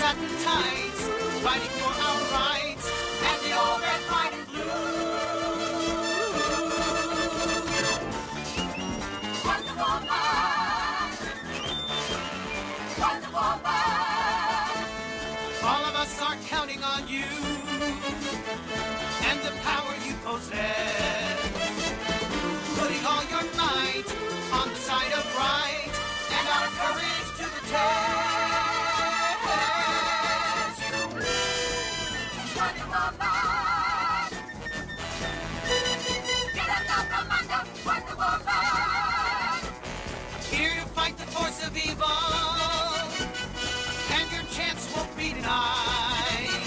satin tights, fighting for our rights, and the old red, white, and blue. Wonder Woman, Wonder Woman. All of us are counting on you and the power you possess, putting all your might on the side of right and our courage to the test. Wonder Woman, get up from under, Wonder Woman. Here to fight the force of evil, and your chance won't be denied.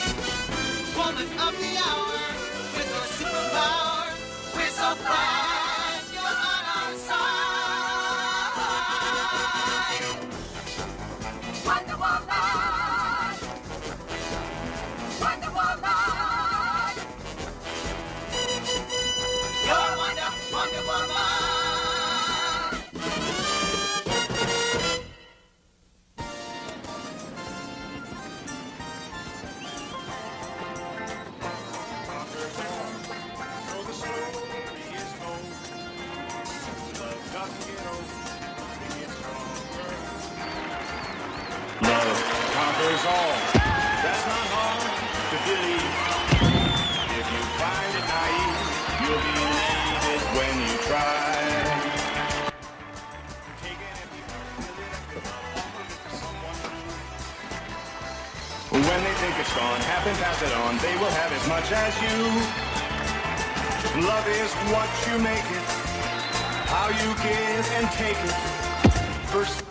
Woman of the hour, with your superpower, we're so glad you're on our side. Wonder Woman, Wonder Woman, you're Wonder Woman. Conquers all. That's not hard to believe. If you find it naive, you'll believe it when you try. When they think it's gone, have them pass it on. They will have as much as you. Love is what you make it, how you give and take it. First.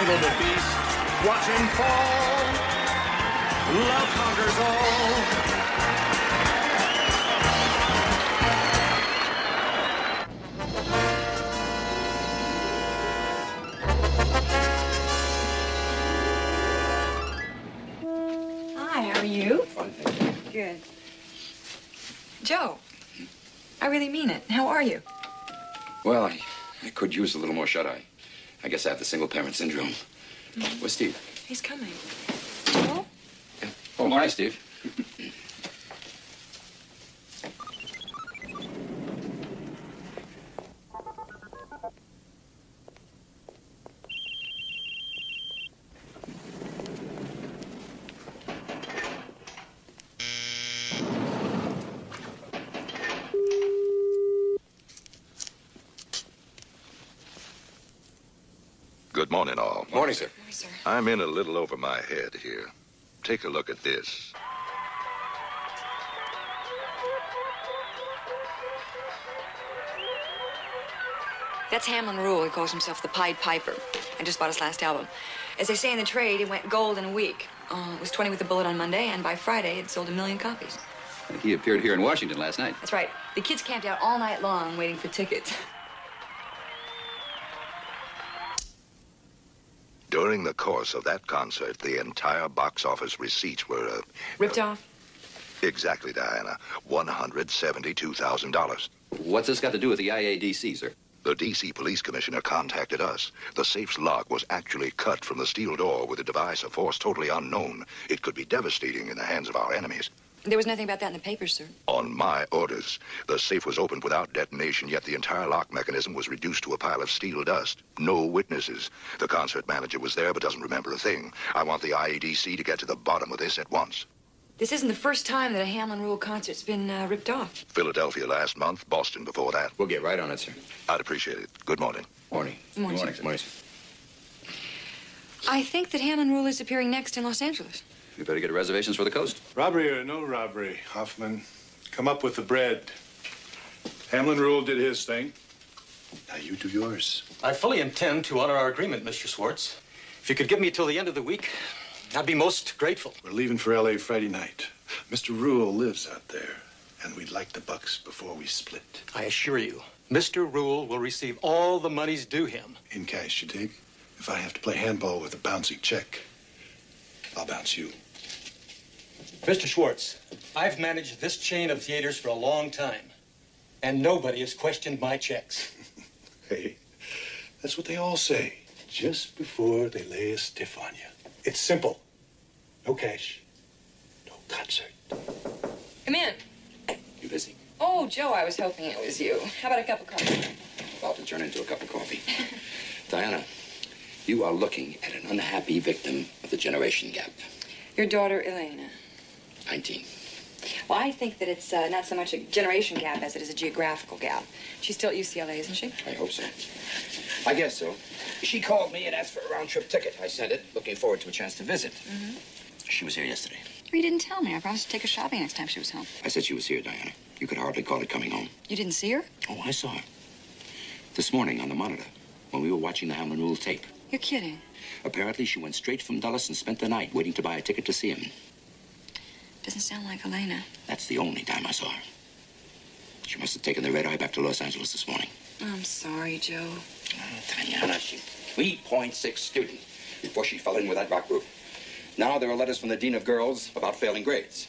The beast, watch him fall. Love conquers all. Hi, how are you? Fine, thank you. Good. Joe, I really mean it. How are you? Well, I could use a little more shut-eye. I guess I have the single-parent syndrome. Mm-hmm. Where's Steve? He's coming. Joe? Yeah. Oh, morning, Steve. Good morning, all. Morning, sir. Morning, sir. I'm in a little over my head here. Take a look at this. That's Hamlin Rule. He calls himself the Pied Piper. I just bought his last album. As they say in the trade, it went gold in a week. It was 20 with a bullet on Monday, and by Friday, it sold 1 million copies. He appeared here in Washington last night. That's right. The kids camped out all night long waiting for tickets. During the course of that concert, the entire box office receipts were, Ripped off? Exactly, Diana. $172,000. What's this got to do with the IADC, sir? The D.C. police commissioner contacted us. The safe's lock was actually cut from the steel door with a device of force totally unknown. It could be devastating in the hands of our enemies. There was nothing about that in the papers, sir. On my orders, the safe was opened without detonation, yet the entire lock mechanism was reduced to a pile of steel dust. No witnesses. The concert manager was there but doesn't remember a thing. I want the IADC to get to the bottom of this at once. This isn't the first time that a Hamlin Rule concert's been ripped off. Philadelphia last month, Boston before that. We'll get right on it, sir. I'd appreciate it. Good morning. Morning. Morning, Morning, sir. Morning, sir. I think that Hamlin Rule is appearing next in Los Angeles. We better get reservations for the coast. Robbery or no robbery, Hoffman, come up with the bread. Hamlin Rule did his thing. Now you do yours. I fully intend to honor our agreement, Mr. Schwartz. If you could give me till the end of the week, I'd be most grateful. We're leaving for L.A. Friday night. Mr. Rule lives out there, and we'd like the bucks before we split. I assure you, Mr. Rule will receive all the monies due him. In cash, you dig? If I have to play handball with a bouncy check, I'll bounce you. Mr. Schwartz, I've managed this chain of theaters for a long time, and nobody has questioned my checks. Hey, that's what they all say just before they lay a stiff on you. It's simple. No cash, no concert. Come in. You busy? Oh, Joe, I was hoping it was you. How about a cup of coffee? About to turn into a cup of coffee. Diana, you are looking at an unhappy victim of the generation gap. Your daughter, Elena. 19. Well, I think that it's not so much a generation gap as it is a geographical gap. She's still at UCLA, isn't she? I hope so. I guess so. She called me and asked for a round-trip ticket. I sent it, looking forward to a chance to visit. Mm-hmm. She was here yesterday. You didn't tell me. I promised to take her shopping next time she was home. I said she was here, Diana. You could hardly call it coming home. You didn't see her? Oh, I saw her. This morning on the monitor, when we were watching the Hamlin Rule tape. You're kidding. Apparently, she went straight from Dulles and spent the night waiting to buy a ticket to see him. Doesn't sound like Elena. That's the only time I saw her. She must have taken the red eye back to Los Angeles this morning. I'm sorry, Joe. Oh, Diana, she's 3.6 student before she fell in with that rock group. Now there are letters from the Dean of Girls about failing grades.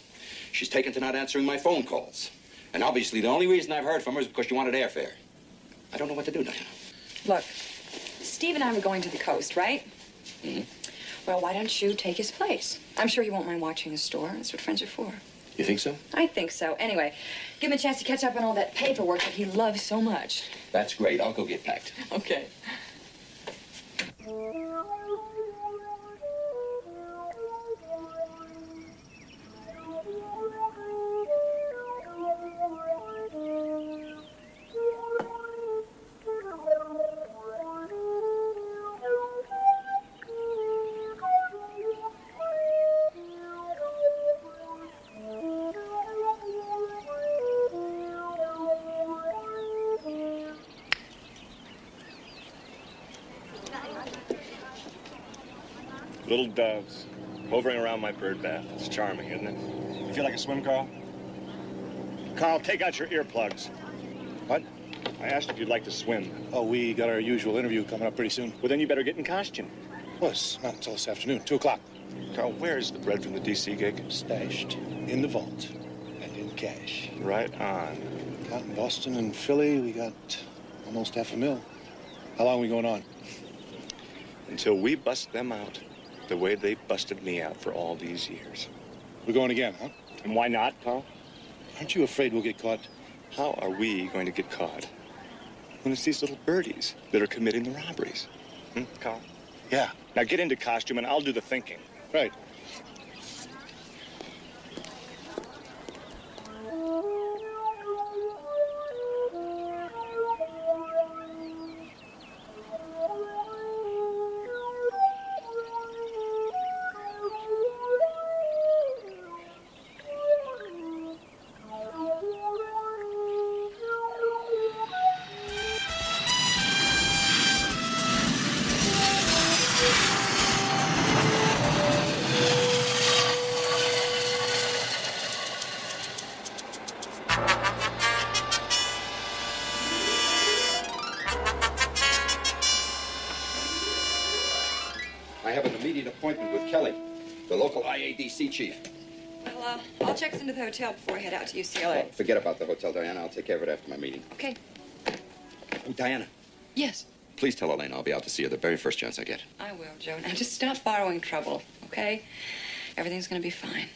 She's taken to not answering my phone calls. And obviously the only reason I've heard from her is because she wanted airfare. I don't know what to do, Diana. Look, Steve and I were going to the coast, right? Mm-hmm. Well, why don't you take his place? I'm sure he won't mind watching the store. That's what friends are for. You think so? I think so. Anyway, give him a chance to catch up on all that paperwork that he loves so much. That's great. I'll go get packed. Okay. Little doves hovering around my bird bath. It's charming, isn't it? You feel like a swim, Carl? Carl, take out your earplugs. What? I asked if you'd like to swim. Oh, we got our usual interview coming up pretty soon. Well, then you better get in costume. Well, it's not until this afternoon, 2 o'clock. Carl, where's the bread from the D.C. gig? Stashed in the vault and in cash. Right on. Out in Boston and Philly, we got almost $500,000. How long are we going on? Until we bust them out the way they busted me out for all these years. We're going again, huh? And why not, Carl? Aren't you afraid we'll get caught? How are we going to get caught when it's these little birdies that are committing the robberies? Carl? Yeah. Now get into costume and I'll do the thinking. Right. I have an immediate appointment with Kelly, the local IADC chief. Well, I'll check into the hotel before I head out to UCLA. Forget about the hotel, Diana. I'll take care of it after my meeting. Okay. Oh, Diana, Yes. Please tell Elena I'll be out to see her the very first chance I get. I will, Joe. Now just stop borrowing trouble, okay? Everything's gonna be fine.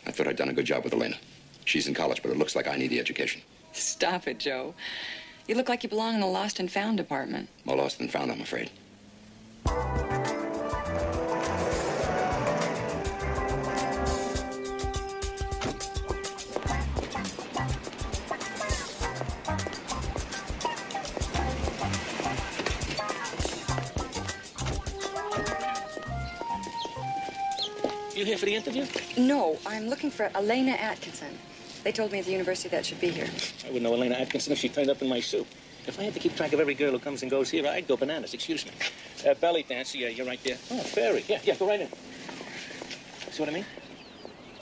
I thought I'd done a good job with Elena. She's in college, but it looks like I need the education. Stop it, Joe. You look like you belong in the lost and found department. More lost than found, I'm afraid. You here for the interview? No, I'm looking for Elena Atkinson. They told me at the university that should be here. I would know Elena Atkinson if she turned up in my suit. If I had to keep track of every girl who comes and goes here, I'd go bananas. Excuse me. Belly dancer, yeah, you're right there. Oh, fairy. Yeah, go right in. See what I mean?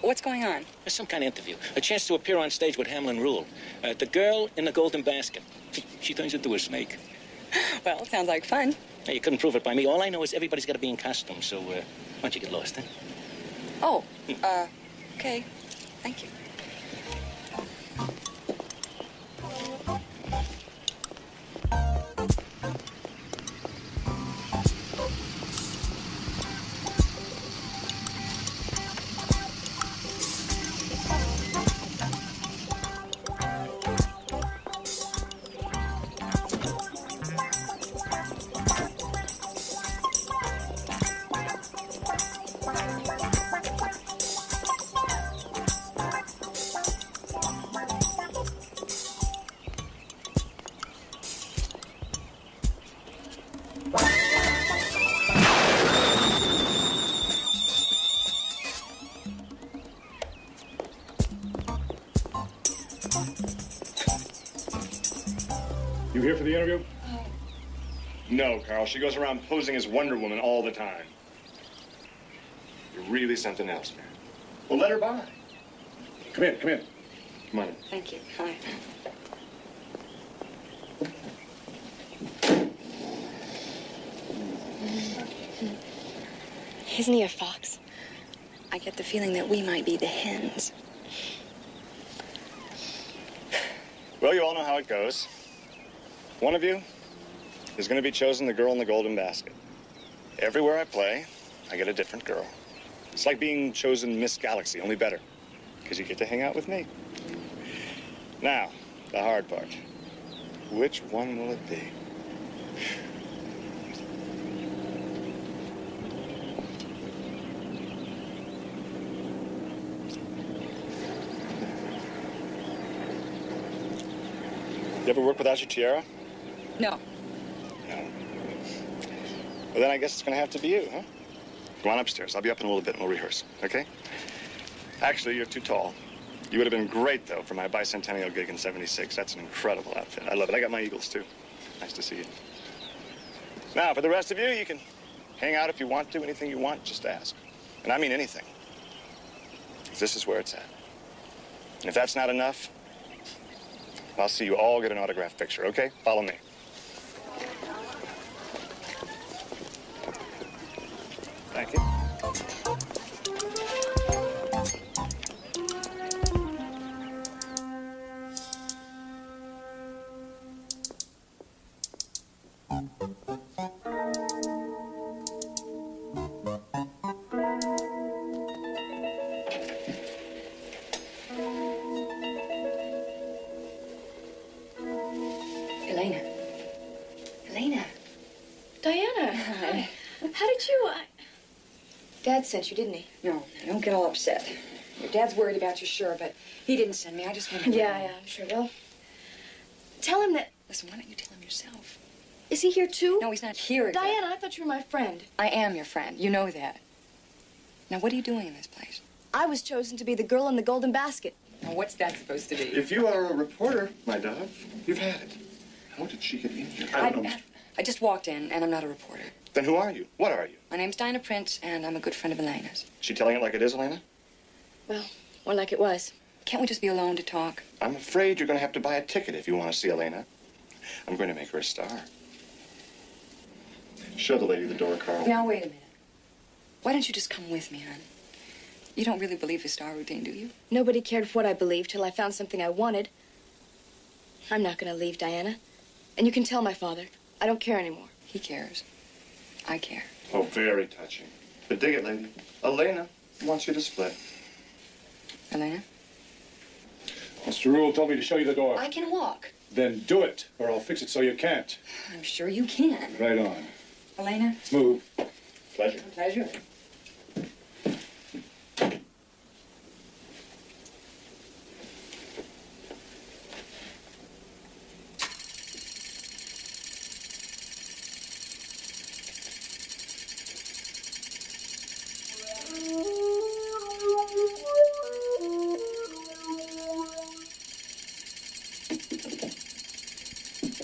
What's going on? There's some kind of interview. A chance to appear on stage with Hamlin Rule. The girl in the golden basket. She turns into a snake. Well, sounds like fun. Hey, you couldn't prove it by me. All I know is everybody's got to be in costume, so why don't you get lost, huh? Oh, okay. Thank you. You here for the interview? No, Carl. She goes around posing as Wonder Woman all the time. You're really something else, man. Well, let her by. Come in. Come on in. Thank you. Hi. Isn't he a fox? I get the feeling that we might be the hens. Well, you all know how it goes. One of you is going to be chosen the girl in the golden basket. Everywhere I play, I get a different girl. It's like being chosen Miss Galaxy, only better, because you get to hang out with me. Now, the hard part. Which one will it be? You ever work without your tiara? No. No. Well, then I guess it's going to have to be you, huh? Go on upstairs. I'll be up in a little bit and we'll rehearse, okay? Actually, you're too tall. You would have been great, though, for my bicentennial gig in '76. That's an incredible outfit. I love it. I got my Eagles, too. Nice to see you. Now, for the rest of you, you can hang out if you want to. Anything you want, just ask. And I mean anything. This is where it's at. And if that's not enough, I'll see you all get an autograph picture, okay? Follow me. Thank you. Elena. Diana. How did you... Dad sent you, didn't he? No, don't get all upset. Your dad's worried about you, sure, but he didn't send me. I just wanted to... Yeah, I'm sure will. Tell him that... Listen, why don't you tell him yourself? Is he here, too? No, he's not here. Diana, I thought you were my friend. I am your friend. You know that. Now, what are you doing in this place? I was chosen to be the girl in the golden basket. Now, what's that supposed to be? If you are a reporter, my dove, you've had it. How did she get in here? I just walked in, and I'm not a reporter. Then who are you? What are you? My name's Dinah Prince, and I'm a good friend of Elena's. She telling it like it is, Elena? Well, more like it was. Can't we just be alone to talk? I'm afraid you're going to have to buy a ticket if you want to see Elena. I'm going to make her a star. Show the lady the door, Carl. Now, wait a minute. Why don't you just come with me, hon? You don't really believe the star routine, do you? Nobody cared what I believed till I found something I wanted. I'm not going to leave, Diana. And you can tell my father. I don't care anymore. He cares. I care. Oh, very touching. But dig it, lady. Elena wants you to split. Elena? Mr. Rule told me to show you the door. I can walk. Then do it, or I'll fix it so you can't. I'm sure you can. Right on. Elena? Move. Pleasure. Pleasure.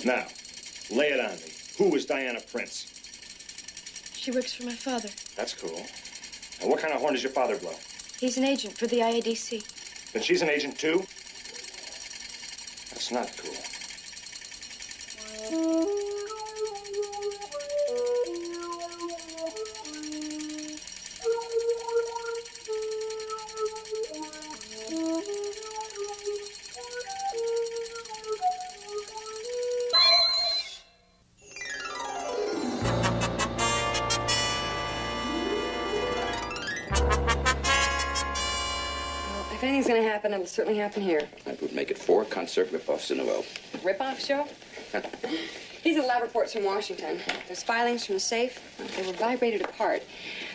Now, lay it on me. Who is Diana Prince? She works for my father. That's cool. And what kind of horn does your father blow? He's an agent for the IADC. Then she's an agent too? That's not cool. If anything's gonna happen, it'll certainly happen here. That would make it 4 concert rip-offs in a row. Rip-off show? These are lab reports from Washington. There's filings from the safe. They were vibrated apart.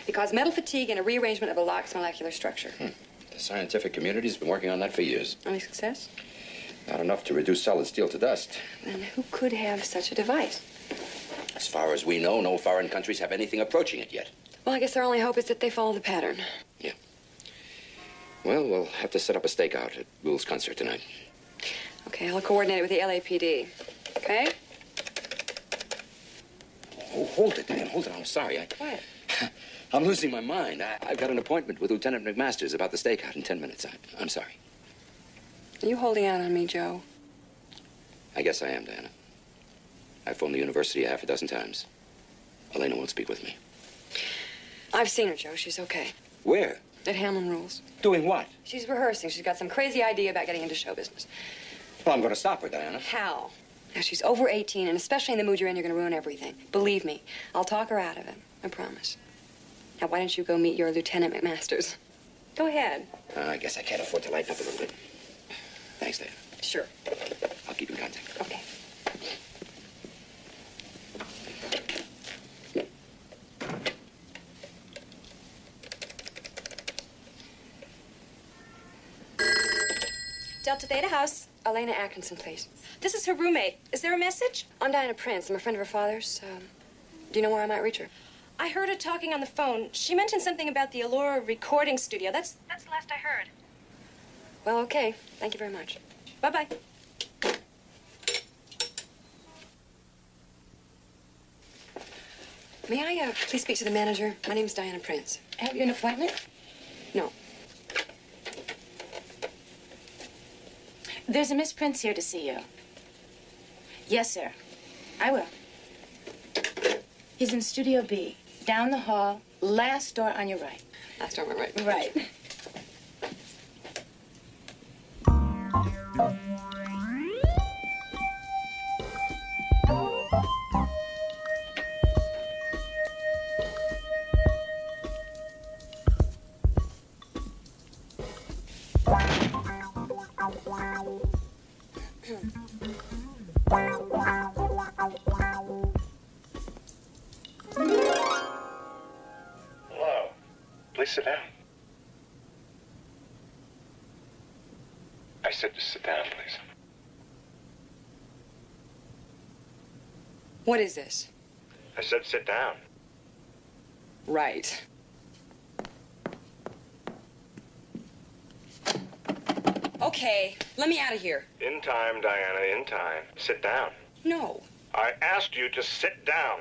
They cause metal fatigue and a rearrangement of the lock's molecular structure. The scientific community's been working on that for years. Any success? Not enough to reduce solid steel to dust. Then who could have such a device? As far as we know, no foreign countries have anything approaching it yet. Well, I guess their only hope is that they follow the pattern. Yeah. Well, we'll have to set up a stakeout at Rule's concert tonight. Okay, I'll coordinate it with the LAPD. Okay? Oh, hold it, Dan. Hold it. I'm sorry. What? I'm losing my mind. I've got an appointment with Lieutenant McMasters about the stakeout in 10 minutes. I'm sorry. Are you holding out on me, Joe? I guess I am, Diana. I've phoned the university 6 times. Elena won't speak with me. I've seen her, Joe. She's okay. Where? At Hamlin Rules. Doing what? She's rehearsing. She's got some crazy idea about getting into show business. Well, I'm going to stop her, Diana. How? Now, she's over 18, and especially in the mood you're in, you're going to ruin everything. Believe me, I'll talk her out of it. I promise. Now, why don't you go meet your Lieutenant McMasters? Go ahead. I guess I can't afford to lighten up a little bit. Thanks, Diana. Sure. I'll keep in contact. Okay. Delta Theta House. Elena Atkinson, please. This is her roommate. Is there a message? I'm Diana Prince. I'm a friend of her father's. Do you know where I might reach her? I heard her talking on the phone. She mentioned something about the Allura recording studio. That's the last I heard. Well, okay. Thank you very much. Bye-bye. May I please speak to the manager? My name's Diana Prince. Have you an appointment? No. There's a Miss Prince here to see you. Yes, sir. I will. He's in Studio B, down the hall, last door on your right. Last door on my right. Right. Hello. Please sit down. I said to sit down, please. What is this? I said sit down. Right. Okay, let me out of here. In time, Diana, in time. Sit down. No. I asked you to sit down.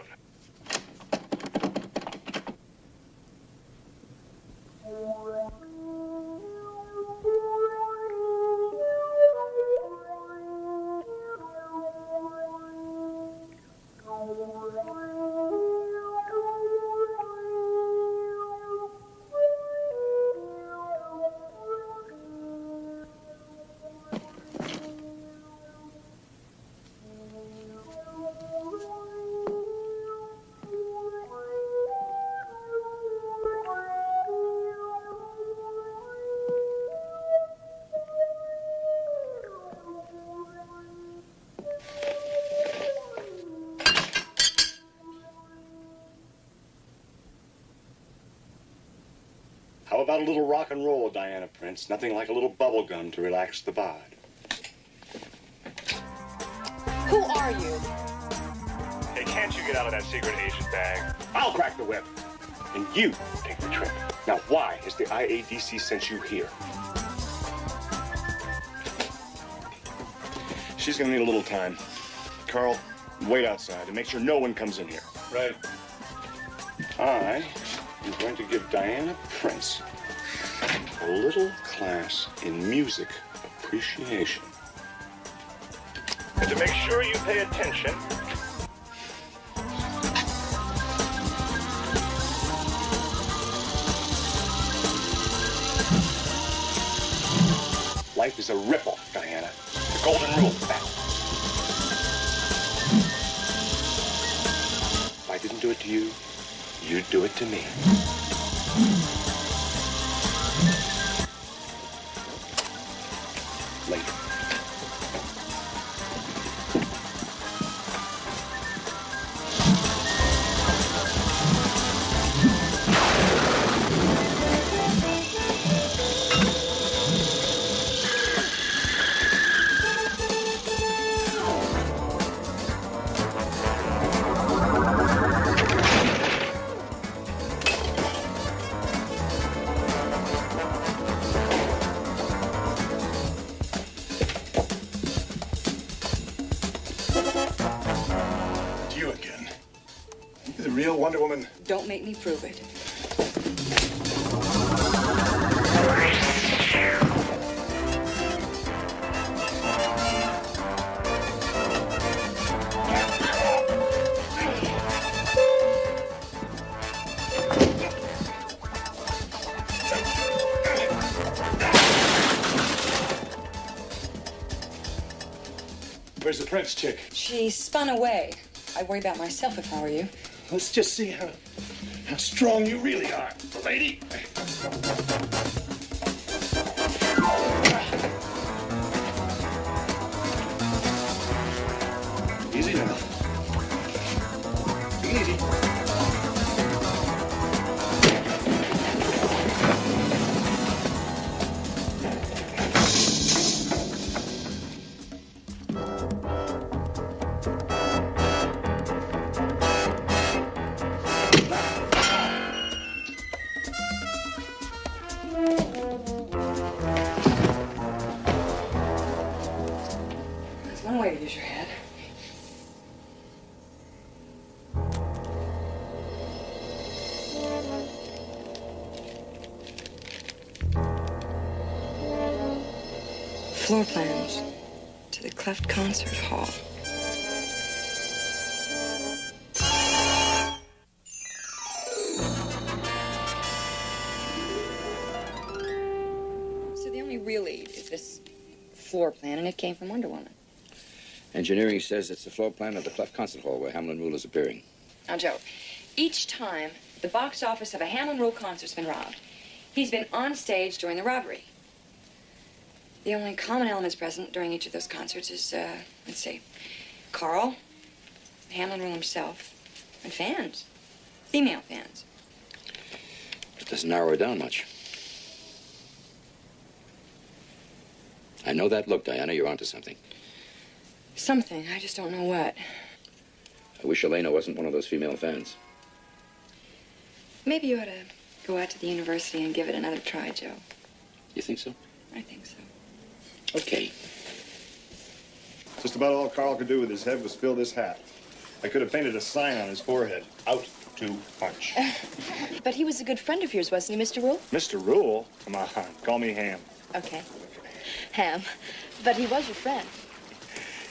about a little rock and roll, Diana Prince? Nothing like a little bubble gum to relax the bod. Who are you? Hey, can't you get out of that secret agent bag? I'll crack the whip. And you take the trip. Now, why has the IADC sent you here? She's gonna need a little time. Carl, wait outside and make sure no one comes in here. Right. I am going to give Diana Prince a little class in music appreciation. And to make sure you pay attention, life is a ripple, Diana. The golden rule. If I didn't do it to you, you'd do it to me. Later. Wonder Woman. Don't make me prove it. Where's the Prince chick? She spun away. I'd worry about myself if I were you. Let's just see how strong you really are, lady. Easy now. Easy. Floor plans to the Cleft Concert Hall. So the only real lead is this floor plan, and it came from Wonder Woman. Engineering says it's the floor plan of the Cleft Concert Hall where Hamlin Rule is appearing. Now, Joe, each time the box office of a Hamlin Rule concert's been robbed, he's been on stage during the robbery. The only common elements present during each of those concerts is, let's see, Carl, Hamlin Rule himself, and fans. Female fans. It doesn't narrow it down much. I know that look, Diana. You're onto something. Something. I just don't know what. I wish Elena wasn't one of those female fans. Maybe you ought to go out to the university and give it another try, Joe. You think so? I think so. Okay. Just about all Carl could do with his head was fill this hat. I could have painted a sign on his forehead. Out to punch. But he was a good friend of yours, wasn't he, Mr. Rule? Mr. Rule? Come on, call me Ham. Okay. Ham. But he was your friend.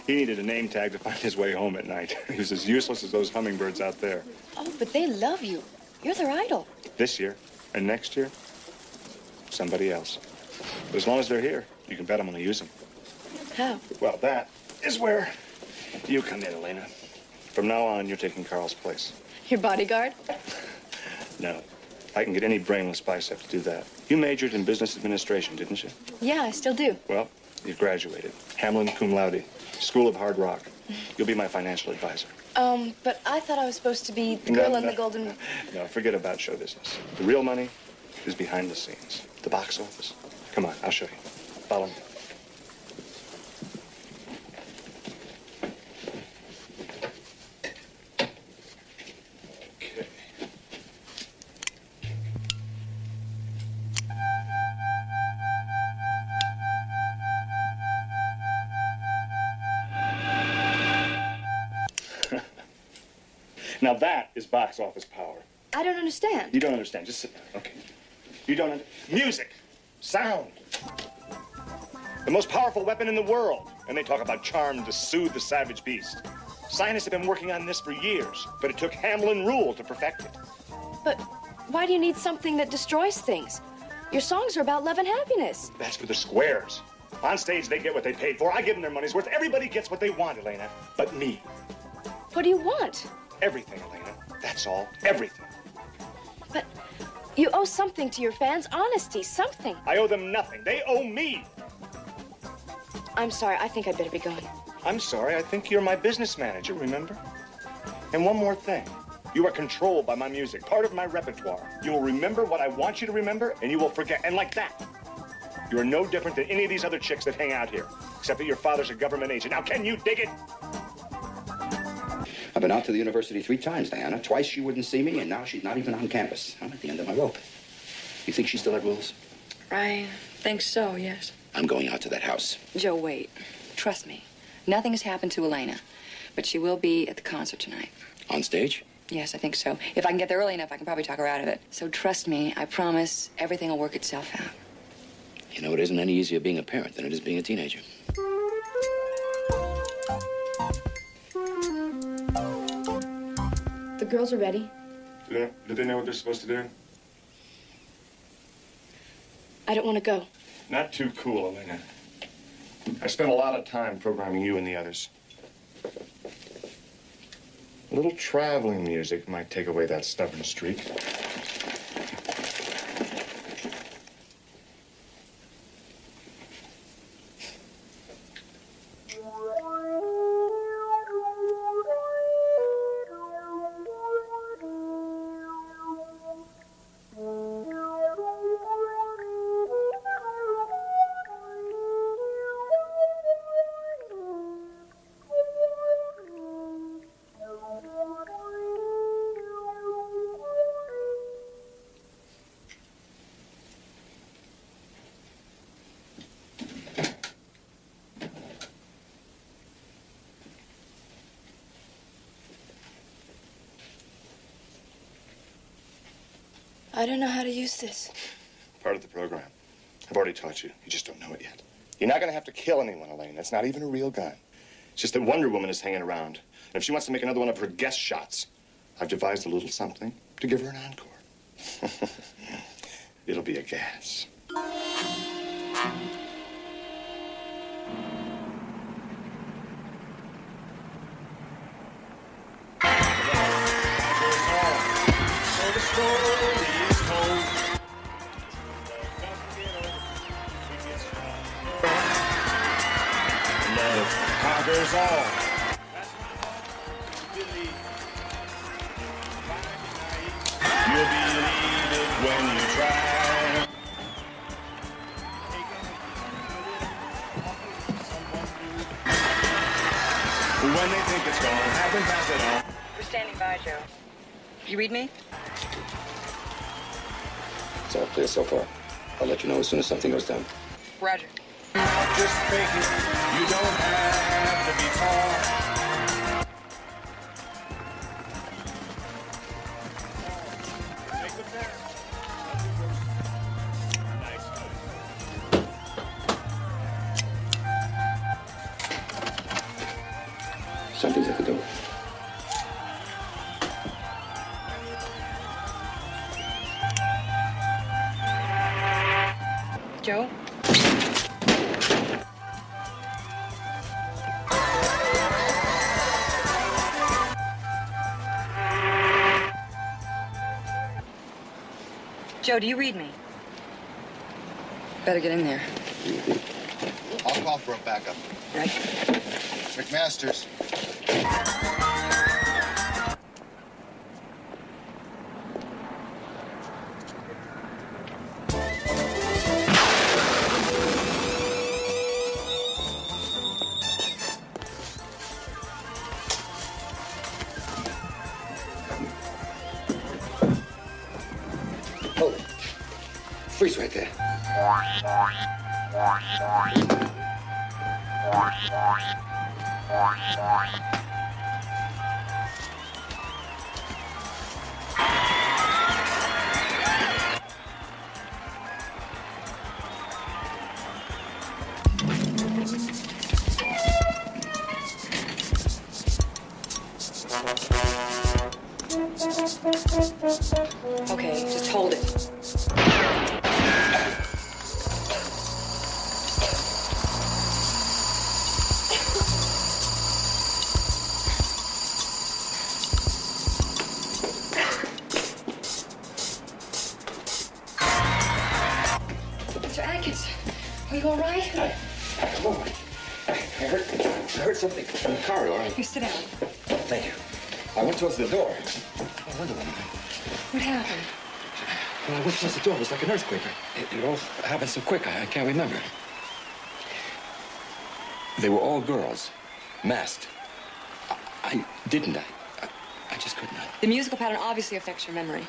He needed a name tag to find his way home at night. He was as useless as those hummingbirds out there. Oh, but they love you. You're their idol. This year and next year, somebody else. But as long as they're here, you can bet I'm going to use them. How? Well, that is where you come in, Elena. From now on, you're taking Carl's place. Your bodyguard? No. I can get any brainless bicep to do that. You majored in business administration, didn't you? Yeah, I still do. Well, you've graduated. Hamlin cum laude. School of Hard Rock. You'll be my financial advisor. But I thought I was supposed to be the girl in the golden... No, forget about show business. The real money is behind the scenes. The box office. Come on, I'll show you. Follow me. Now that is box office power. I don't understand. You don't understand. Just sit down. Okay. You don't music. Sound. The most powerful weapon in the world. And they talk about charm to soothe the savage beast. Scientists have been working on this for years, but it took Hamlin Rule to perfect it. But why do you need something that destroys things? Your songs are about love and happiness. That's for the squares. On stage, they get what they paid for. I give them their money's worth. Everybody gets what they want, Elena. But me. What do you want? Everything, Elena. That's all. Everything. But you owe something to your fans. Honesty, something. I owe them nothing. They owe me. I'm sorry. I think I'd better be going. I'm sorry. I think you're my business manager, remember? And one more thing. You are controlled by my music, part of my repertoire. You will remember what I want you to remember, and you will forget. And like that, you are no different than any of these other chicks that hang out here, except that your father's a government agent. Now, can you dig it? I've been out to the university 3 times, Diana. Twice she wouldn't see me, and now she's not even on campus. I'm at the end of my rope. You think she still had rules? I think so, yes. I'm going out to that house. Joe, wait. Trust me. Nothing has happened to Elena, but she will be at the concert tonight. On stage? Yes, I think so. If I can get there early enough, I can probably talk her out of it. So trust me, I promise everything will work itself out. You know, it isn't any easier being a parent than it is being a teenager. The girls are ready. Do they know what they're supposed to do? I don't want to go. Not too cool, Elena. I spent a lot of time programming you and the others. A little traveling music might take away that stubborn streak. I don't know how to use this. Part of the program. I've already taught you. You just don't know it yet. You're not going to have to kill anyone, Elaine. It's not even a real gun. It's just that Wonder Woman is hanging around. And if she wants to make another one of her guest shots, I've devised a little something to give her an encore. It'll be a gas. Conquers all. You'll believe it when you try. When they think it's gone, have them pass it on. We're standing by, Joe. You read me? It's all clear so far. I'll let you know as soon as something goes down. Roger. Just fake it. You don't have to be tall. Something's at the door. Joe? Joe, do you read me? Better get in there. I'll call for a backup. Right. McMasters. Louis right there. Okay, just hold it. Mr. Atkins, are you all right? Come on. I heard something from the corridor. You sit down. Thank you. I went towards the door. I wonder What happened? when I went towards the door, it was like an earthquake. It all happened so quick, I can't remember. They were all girls, masked. I just could not. The musical pattern obviously affects your memory.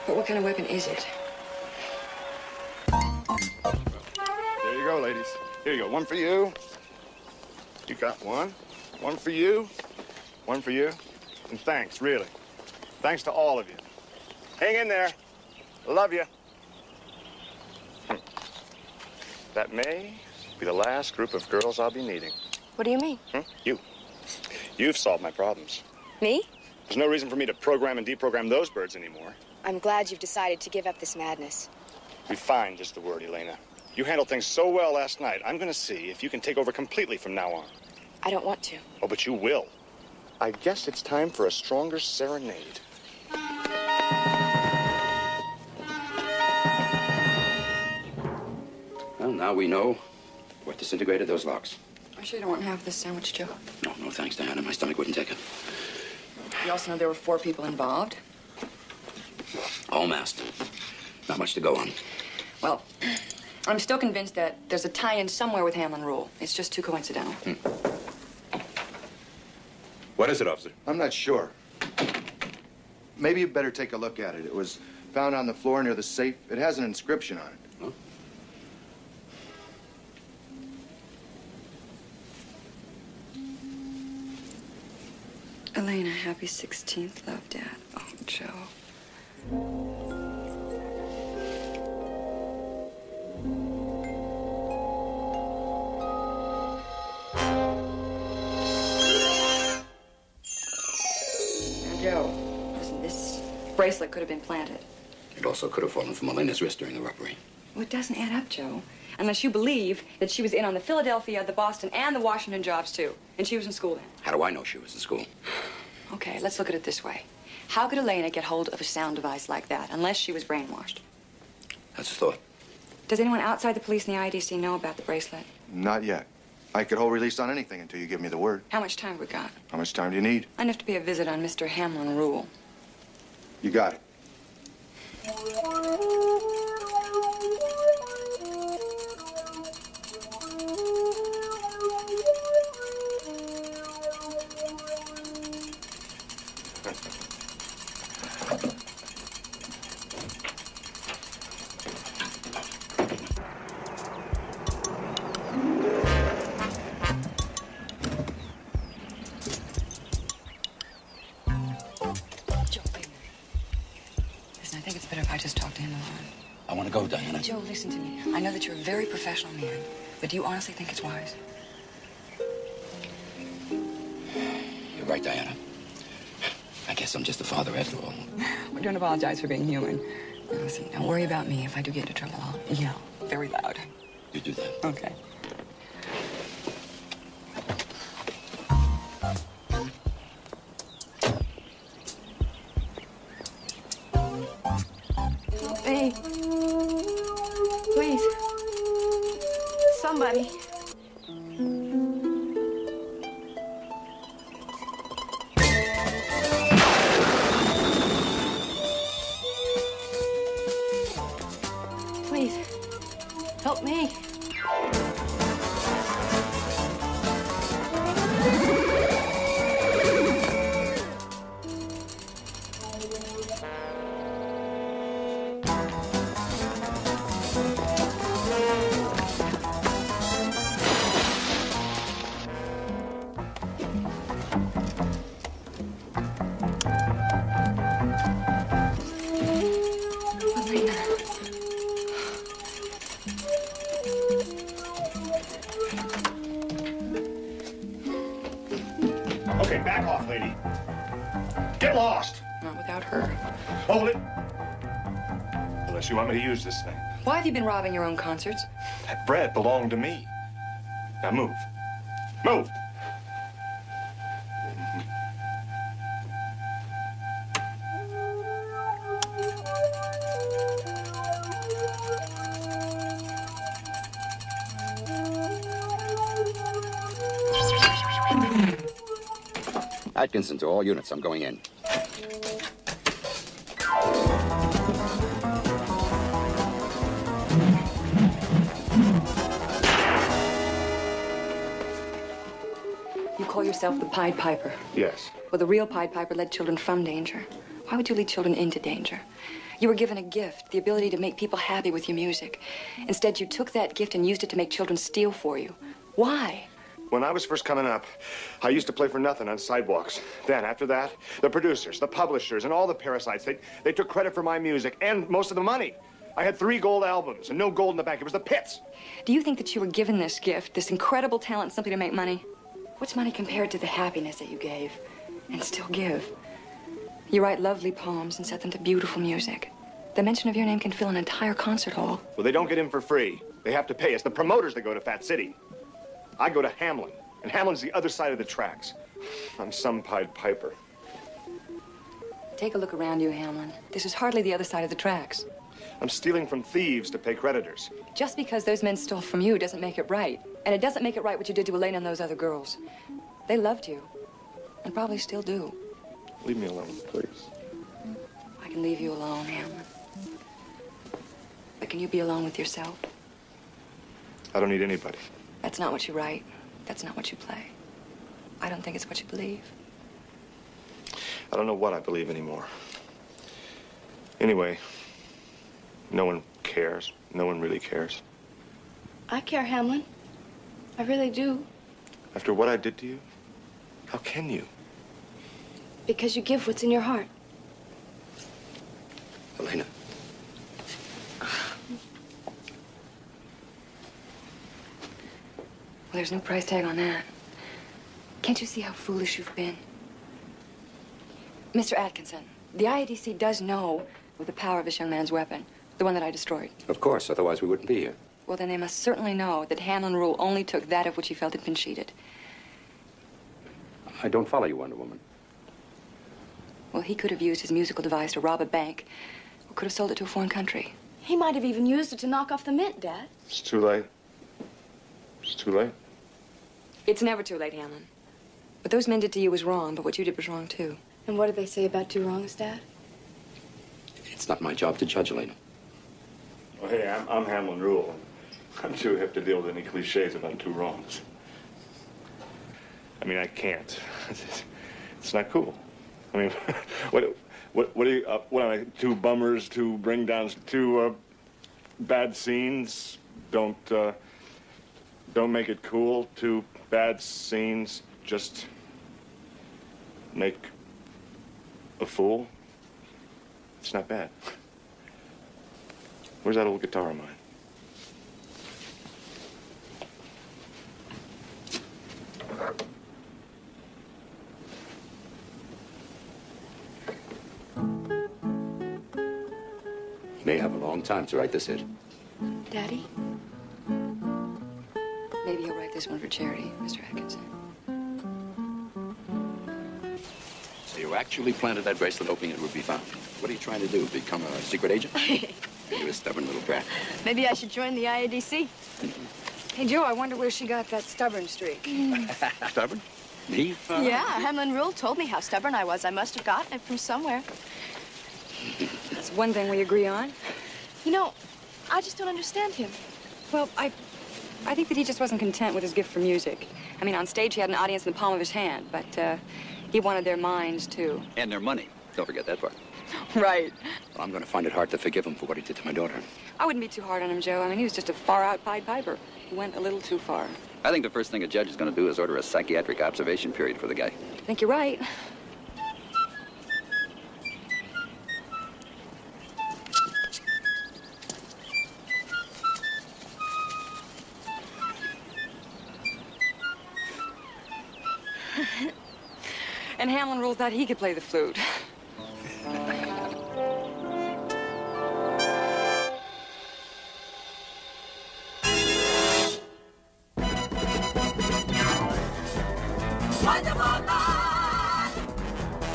But what kind of weapon is it? There you go, ladies. Here you go. One for you. You got one. One for you. One for you. And thanks, really. Thanks to all of you. Hang in there. Love you. That may be the last group of girls I'll be needing. What do you mean? You. You've solved my problems. Me? There's no reason for me to program and deprogram those birds anymore. I'm glad you've decided to give up this madness. Refine's just the word, Elena. You handled things so well last night. I'm going to see if you can take over completely from now on. I don't want to. Oh, but you will. I guess it's time for a stronger serenade. Well, now we know what disintegrated those locks. I'm sure you don't want half this sandwich, Joe. No thanks, Diana. My stomach wouldn't take it. You also know there were 4 people involved. All masked. Not much to go on. Well, I'm still convinced that there's a tie-in somewhere with Hamlin Rule. It's just too coincidental. What is it, officer? I'm not sure. Maybe you better take a look at it. It was found on the floor near the safe. It has an inscription on it. Huh? Elena, happy 16th, love, Dad. Oh, Joe. Now, Joe, listen, this bracelet could have been planted. It also could have fallen from Elena's wrist during the robbery. Well, it doesn't add up, Joe. Unless you believe that she was in on the Philadelphia, the Boston, and the Washington jobs, too. And she was in school then. How do I know she was in school? Okay, let's look at it this way. How could Elena get hold of a sound device like that unless she was brainwashed? That's a thought. Does anyone outside the police and the IDC know about the bracelet? Not yet. I could hold release on anything until you give me the word. How much time have we got? How much time do you need? Enough to pay a visit on Mr. Hamlin Rule. You got it. Listen, I think it's better if I just talk to him alone. I want to go, Diana. Joe, listen to me. I know that you're a very professional man, but do you honestly think it's wise? You're right, Diana. I guess I'm just a father after all. We don't apologize for being human. Now, listen, don't worry about me. If I do get into trouble, I'll yell very loud. You do that. Okay. Hey. Please. Somebody. Please. Help me. back off, lady. Get lost. Not without her. Hold it. Unless you want me to use this thing. Why have you been robbing your own concerts? That bread belonged to me. Now move. Move. Atkinson, to all units, I'm going in. You call yourself the Pied Piper. Yes. Well, the real Pied Piper led children from danger. Why would you lead children into danger? You were given a gift, the ability to make people happy with your music. Instead, you took that gift and used it to make children steal for you. Why? When I was first coming up, I used to play for nothing on sidewalks. Then, after that, the producers, the publishers, and all the parasites, they took credit for my music and most of the money. I had 3 gold albums and no gold in the bank. It was the pits. Do you think that you were given this gift, this incredible talent, simply to make money? What's money compared to the happiness that you gave and still give? You write lovely poems and set them to beautiful music. The mention of your name can fill an entire concert hall. Well, they don't get in for free. They have to pay. It's the promoters that go to Fat City. I go to Hamlin, and Hamlin's the other side of the tracks. I'm some Pied Piper. Take a look around you, Hamlin. This is hardly the other side of the tracks. I'm stealing from thieves to pay creditors. Just because those men stole from you doesn't make it right. And it doesn't make it right what you did to Elena and those other girls. They loved you, and probably still do. Leave me alone, please. I can leave you alone, Hamlin. But can you be alone with yourself? I don't need anybody. That's not what you write. That's not what you play. I don't think it's what you believe. I don't know what I believe anymore. Anyway, no one cares. No one really cares. I care, Hamlin. I really do. After what I did to you, how can you? Because you give what's in your heart. Elena. Well, there's no price tag on that. Can't you see how foolish you've been? Mr. Atkinson, the IADC does know of the power of this young man's weapon, the one that I destroyed. Of course, otherwise we wouldn't be here. Well, then they must certainly know that Hamlin Rule only took that of which he felt had been cheated. I don't follow you, Wonder Woman. Well, he could have used his musical device to rob a bank, or could have sold it to a foreign country. He might have even used it to knock off the mint, Dad. It's too late. It's too late. It's never too late, Hamlin. What those men did to you was wrong, but what you did was wrong, too. And what did they say about 2 wrongs, Dad? It's not my job to judge Elena. Well, hey, I'm Hamlin Rule. I'm too hip to deal with any cliches about 2 wrongs. I mean, I can't. It's not cool. I mean, what do you, what am I, 2 bummers, 2 bring downs, 2 bad scenes? Don't make it cool. 2 bad scenes, just make a fool. It's not bad. Where's that old guitar of mine? You may have a long time to write this hit. Daddy? Maybe he'll write this one for charity, Mr. Atkinson. So you actually planted that bracelet hoping it would be found. What are you trying to do, become a secret agent? You're a stubborn little brat. Maybe I should join the IADC. Hey, Joe, I wonder where she got that stubborn streak. Stubborn? Me? Yeah, Hamlin Rule told me how stubborn I was. I must have gotten it from somewhere. That's one thing we agree on. You know, I just don't understand him. Well, I think that he just wasn't content with his gift for music. I mean, on stage, he had an audience in the palm of his hand, but he wanted their minds, too. And their money. Don't forget that part. Right. Well, I'm going to find it hard to forgive him for what he did to my daughter. I wouldn't be too hard on him, Joe. I mean, he was just a far-out Pied Piper. He went a little too far. I think the first thing a judge is going to do is order a psychiatric observation period for the guy. I think you're right. And Hamlin ruled out he could play the flute. Wonderful man,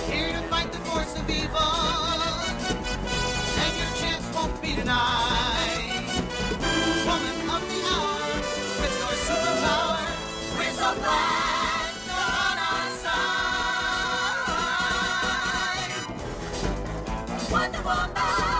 here to fight the force of evil, and your chance won't be denied. Woman of the hour, with your superpower, we're so glad you're on our side. Wonderful man.